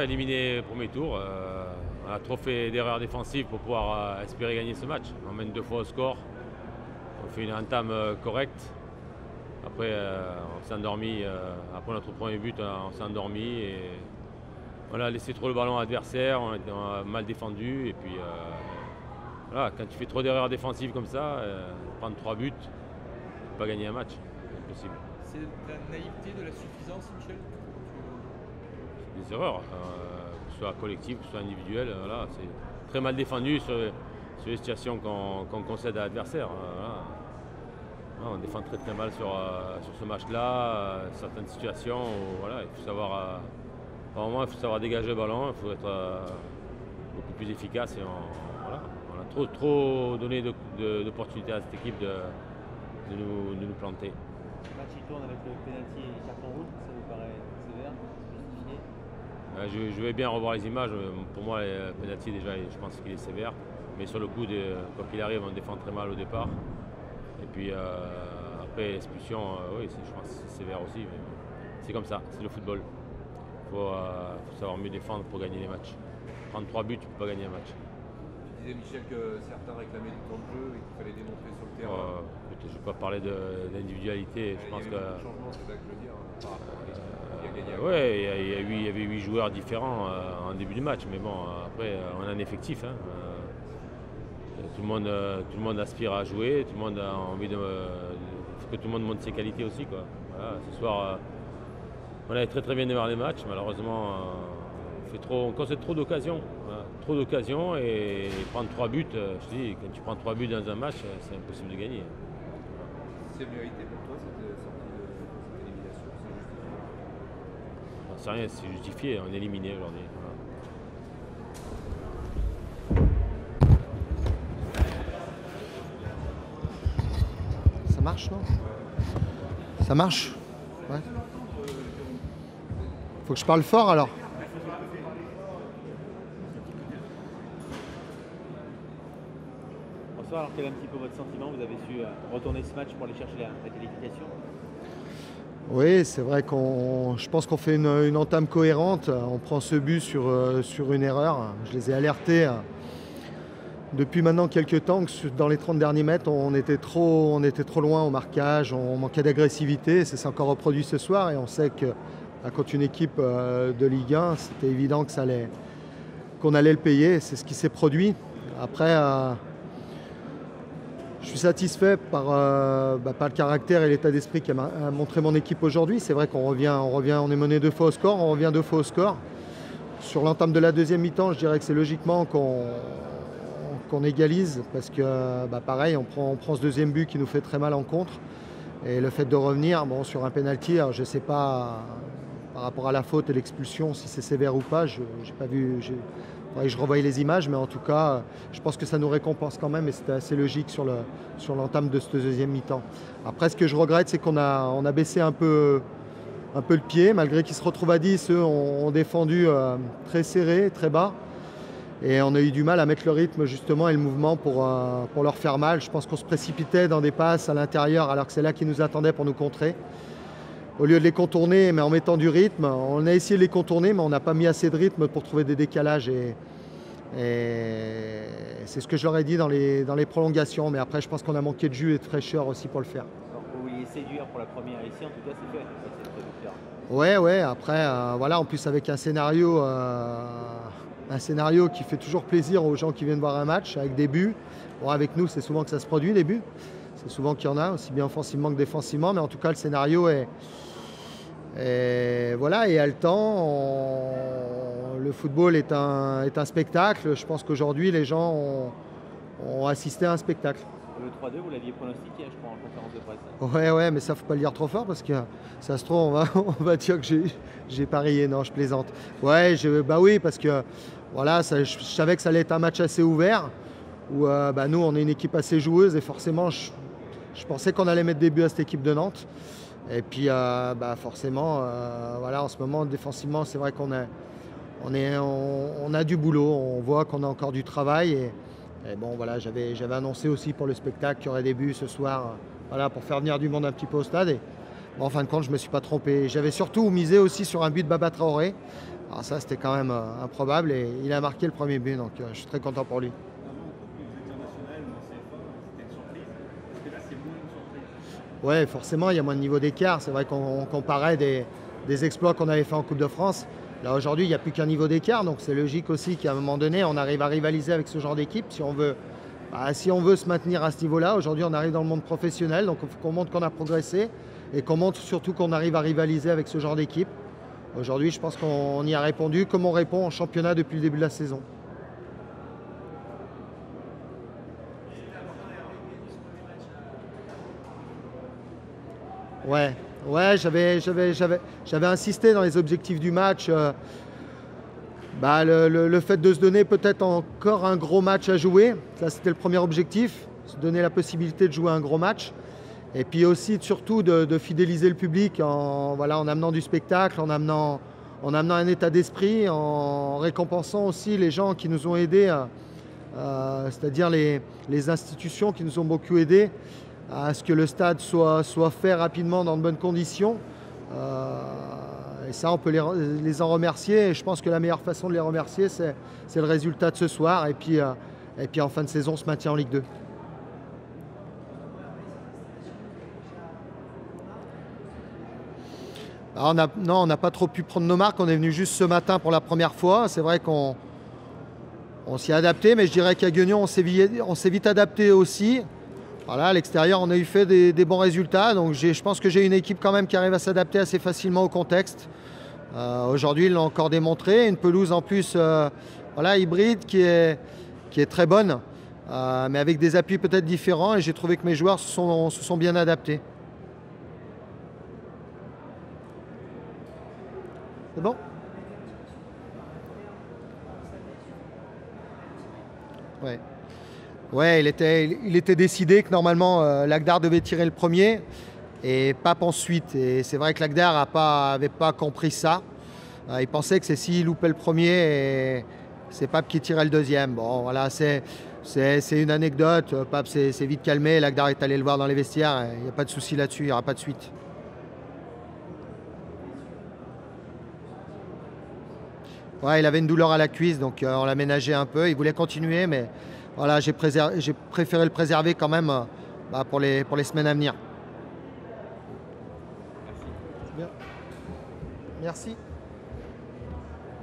Ouais, éliminé au premier tour. On a trop fait d'erreurs défensives pour pouvoir espérer gagner ce match. On mène 2 fois au score. On fait une entame correcte. Après, on s'est endormi. Après notre premier but, on s'est endormi. Et on a laissé trop le ballon à l'adversaire. On a mal défendu. Et puis, voilà, quand tu fais trop d'erreurs défensives comme ça, prendre 3 buts, tu ne peux pas gagner un match. C'est impossible. C'est de la naïveté, de la suffisance, Michel? Des erreurs, que ce soit collective, que ce soit individuelle. Voilà, c'est très mal défendu sur les situations qu'on concède à l'adversaire. Voilà, on défend très très mal sur ce match-là, certaines situations où, voilà, il faut savoir, par moment, il faut savoir dégager le ballon, il faut être beaucoup plus efficace. Et voilà, on a trop donné d'opportunités à cette équipe de nous planter. Le match il tourne avec le pénalty et les cartons rouges, ça vous paraît sévère, justifié? Je vais bien revoir les images. Pour moi, le penalty, déjà, je pense qu'il est sévère. Mais sur le coup, quoi qu'il arrive, on défend très mal au départ. Et puis après, l'expulsion, oui, je pense que c'est sévère aussi. Mais c'est comme ça, c'est le football. Il faut savoir mieux défendre pour gagner les matchs. Prendre 3 buts, tu ne peux pas gagner un match. Tu disais, Michel, que certains réclamaient du temps de jeu et qu'il fallait démontrer sur le terrain. Je ne vais pas parler d'individualité. Je pense il y avait beaucoup de changements, c'est ça que je veux dire, par rapport à l'équipe qui a gagné. Oui, il y avait 8 joueurs différents en début de match, mais bon, après, on a un effectif. Hein. Tout le monde aspire à jouer, tout le monde a envie de. Il faut que tout le monde montre ses qualités aussi, quoi. Voilà, ce soir, on avait très très bien démarré les matchs. Malheureusement, on concède trop d'occasions. Voilà, trop d'occasions et prendre 3 buts, je te dis, quand tu prends 3 buts dans un match, c'est impossible de gagner. C'est vérité pour toi cette sortie de cette élimination? C'est rien, c'est justifié, on est éliminé aujourd'hui. Voilà. Ça marche, non? Ça marche? Ouais. Faut que je parle fort alors. Bonsoir, alors quel est un petit peu votre sentiment? Vous avez su retourner ce match pour aller chercher la qualification? Oui, c'est vrai je pense qu'on fait une entame cohérente. On prend ce but sur une erreur. Je les ai alertés depuis maintenant quelques temps que dans les 30 derniers mètres, on était trop loin au marquage, on manquait d'agressivité. Ça s'est encore reproduit ce soir et on sait que contre une équipe de Ligue 1, c'était évident qu'on allait le payer. C'est ce qui s'est produit. Après, je suis satisfait par le caractère et l'état d'esprit qu'a montré mon équipe aujourd'hui. C'est vrai qu'on revient, on est mené 2 fois au score, on revient 2 fois au score. Sur l'entame de la deuxième mi-temps, je dirais que c'est logiquement qu'on égalise parce que pareil, on prend ce deuxième but qui nous fait très mal en contre. Et le fait de revenir sur un pénalty, je ne sais pas par rapport à la faute et l'expulsion si c'est sévère ou pas, je n'ai pas vu. Faudrait que je revoie les images, mais en tout cas, je pense que ça nous récompense quand même et c'était assez logique sur l'entame de ce deuxième mi-temps. Après, ce que je regrette, c'est qu'on a baissé un peu le pied, malgré qu'ils se retrouvent à 10, eux ont défendu très serré, très bas. Et on a eu du mal à mettre le rythme justement et le mouvement pour leur faire mal. Je pense qu'on se précipitait dans des passes à l'intérieur alors que c'est là qu'ils nous attendaient pour nous contrer. Au lieu de les contourner, mais en mettant du rythme, on a essayé de les contourner, mais on n'a pas mis assez de rythme pour trouver des décalages. Et c'est ce que je leur ai dit dans les prolongations. Mais après, je pense qu'on a manqué de jus et de fraîcheur aussi pour le faire. Alors, vous vouliez séduire pour la première ici, en tout cas, c'est fait. Ouais. Après, voilà, en plus avec un scénario qui fait toujours plaisir aux gens qui viennent voir un match, avec des buts. Bon, avec nous, c'est souvent que ça se produit, les buts. C'est souvent qu'il y en a, aussi bien offensivement que défensivement. Mais en tout cas, le scénario est haletant. Le football est un spectacle. Je pense qu'aujourd'hui, les gens ont assisté à un spectacle. Le 3-2, vous l'aviez pronostiqué, je crois, en conférence de presse. Ouais, mais ça, faut pas le dire trop fort parce que ça se trouve, on va dire que j'ai parié. Non, je plaisante. Ouais, oui, parce que voilà, je savais que ça allait être un match assez ouvert où nous, on est une équipe assez joueuse et forcément, je pensais qu'on allait mettre des buts à cette équipe de Nantes. Et puis, forcément, voilà, en ce moment, défensivement, c'est vrai qu'on a du boulot. On voit qu'on a encore du travail. Et bon, voilà, j'avais annoncé aussi pour le spectacle qu'il y aurait des buts ce soir, voilà, pour faire venir du monde un petit peu au stade. Et bon, en fin de compte, je ne me suis pas trompé. J'avais surtout misé aussi sur un but de Baba Traoré Alors ça, c'était quand même improbable et il a marqué le premier but, donc je suis très content pour lui. Avant, en Coupe internationale ou en CFA, c'était une surprise. Est-ce que là, c'est moins une surprise? Ouais, forcément, il y a moins de niveau d'écart. C'est vrai qu'on comparait des exploits qu'on avait fait en Coupe de France. Là, aujourd'hui, il n'y a plus qu'un niveau d'écart, donc c'est logique aussi qu'à un moment donné, on arrive à rivaliser avec ce genre d'équipe. Si on veut se maintenir à ce niveau-là, aujourd'hui, on arrive dans le monde professionnel, donc il faut qu'on montre qu'on a progressé et qu'on montre surtout qu'on arrive à rivaliser avec ce genre d'équipe. Aujourd'hui, je pense qu'on y a répondu comme on répond en championnat depuis le début de la saison. Ouais, j'avais insisté dans les objectifs du match. Le fait de se donner peut-être encore un gros match à jouer, ça c'était le premier objectif, se donner la possibilité de jouer un gros match. Et puis aussi surtout de fidéliser le public en amenant du spectacle, en amenant un état d'esprit, en récompensant aussi les gens qui nous ont aidés, c'est-à-dire les institutions qui nous ont beaucoup aidés à ce que le stade soit fait rapidement dans de bonnes conditions. Et ça, on peut les en remercier. Et je pense que la meilleure façon de les remercier, c'est le résultat de ce soir. Et puis en fin de saison, on se maintient en Ligue 2. Alors on n'a pas trop pu prendre nos marques. On est venu juste ce matin pour la première fois. C'est vrai qu'on s'y est adapté, mais je dirais qu'à Gueugnon, on s'est vite adapté aussi. Voilà, à l'extérieur, on a eu fait des bons résultats. Donc je pense que j'ai une équipe quand même qui arrive à s'adapter assez facilement au contexte. Aujourd'hui, ils l'ont encore démontré. Une pelouse en plus hybride qui est très bonne, mais avec des appuis peut-être différents. Et j'ai trouvé que mes joueurs se sont bien adaptés. C'est bon? Ouais. Ouais, il était décidé que normalement l'Agdar devait tirer le premier et Pape ensuite. Et c'est vrai que l'Agdar n'avait pas compris ça. Il pensait que c'est s'il loupait le premier et c'est Pape qui tirait le deuxième. Bon, voilà, c'est une anecdote. Pape s'est vite calmé. L'Agdar est allé le voir dans les vestiaires. Il n'y a pas de souci là-dessus, il n'y aura pas de suite. Ouais, il avait une douleur à la cuisse, donc on l'a ménagé un peu. Il voulait continuer, mais voilà, j'ai préféré le préserver quand même pour les semaines à venir. Merci. Bien. Merci.